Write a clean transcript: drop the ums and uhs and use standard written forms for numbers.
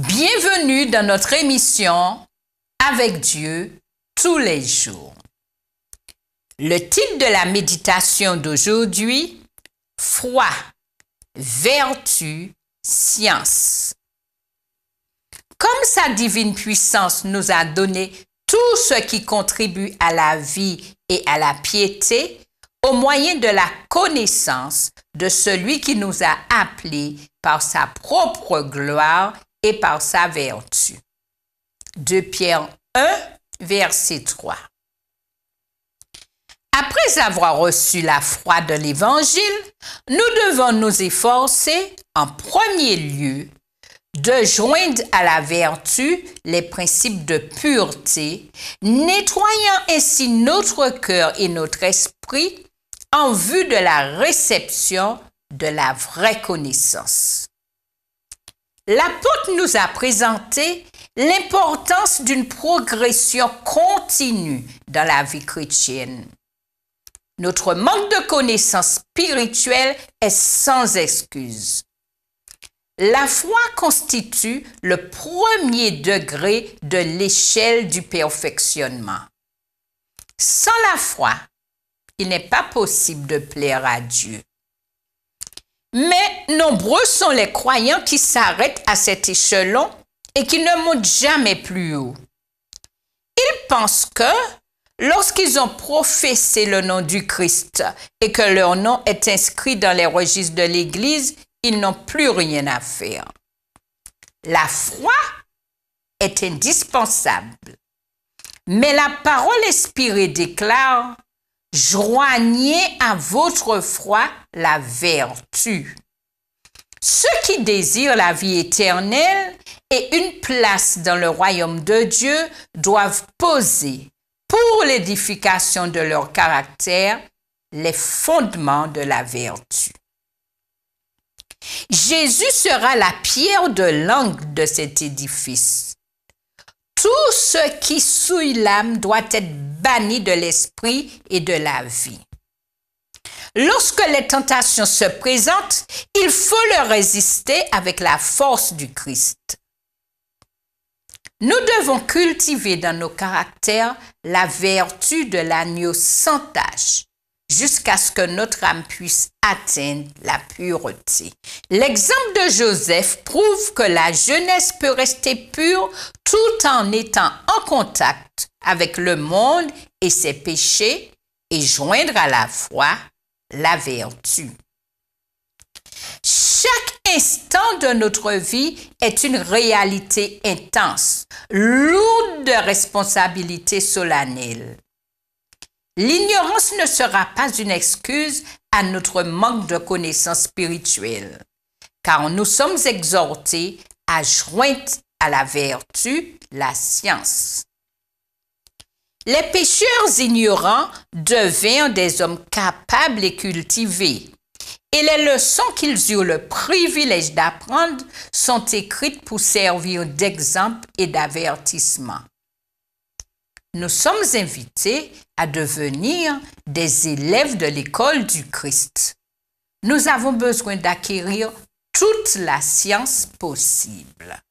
Bienvenue dans notre émission Avec Dieu tous les jours. Le titre de la méditation d'aujourd'hui, Foi, vertu, science. Comme sa divine puissance nous a donné tout ce qui contribue à la vie et à la piété, au moyen de la connaissance de celui qui nous a appelés par sa propre gloire et par sa vertu. 2 Pierre 1, verset 3. Après avoir reçu la foi de l'Évangile, nous devons nous efforcer, en premier lieu, de joindre à la vertu les principes de pureté, nettoyant ainsi notre cœur et notre esprit en vue de la réception de la vraie connaissance. L'apôtre nous a présenté l'importance d'une progression continue dans la vie chrétienne. Notre manque de connaissance spirituelle est sans excuse. La foi constitue le premier degré de l'échelle du perfectionnement. Sans la foi, il n'est pas possible de plaire à Dieu. Mais nombreux sont les croyants qui s'arrêtent à cet échelon et qui ne montent jamais plus haut. Ils pensent que lorsqu'ils ont professé le nom du Christ et que leur nom est inscrit dans les registres de l'Église, ils n'ont plus rien à faire. La foi est indispensable. Mais la parole inspirée déclare: joignez à votre foi la vertu. Ceux qui désirent la vie éternelle et une place dans le royaume de Dieu doivent poser, pour l'édification de leur caractère, les fondements de la vertu. Jésus sera la pierre de l'angle de cet édifice. Tout ce qui souille l'âme doit être banni de l'esprit et de la vie. Lorsque les tentations se présentent, il faut leur résister avec la force du Christ. Nous devons cultiver dans nos caractères la vertu de l'agneau sans tache, jusqu'à ce que notre âme puisse atteindre la pureté. L'exemple de Joseph prouve que la jeunesse peut rester pure tout en étant en contact avec le monde et ses péchés et joindre à la foi la vertu. Chaque instant de notre vie est une réalité intense, lourde de responsabilités solennelles. L'ignorance ne sera pas une excuse à notre manque de connaissances spirituelles, car nous sommes exhortés à joindre à la vertu la science. Les pécheurs ignorants devinrent des hommes capables et cultivés, et les leçons qu'ils eurent le privilège d'apprendre sont écrites pour servir d'exemple et d'avertissement. Nous sommes invités à devenir des élèves de l'école du Christ. Nous avons besoin d'acquérir toute la science possible.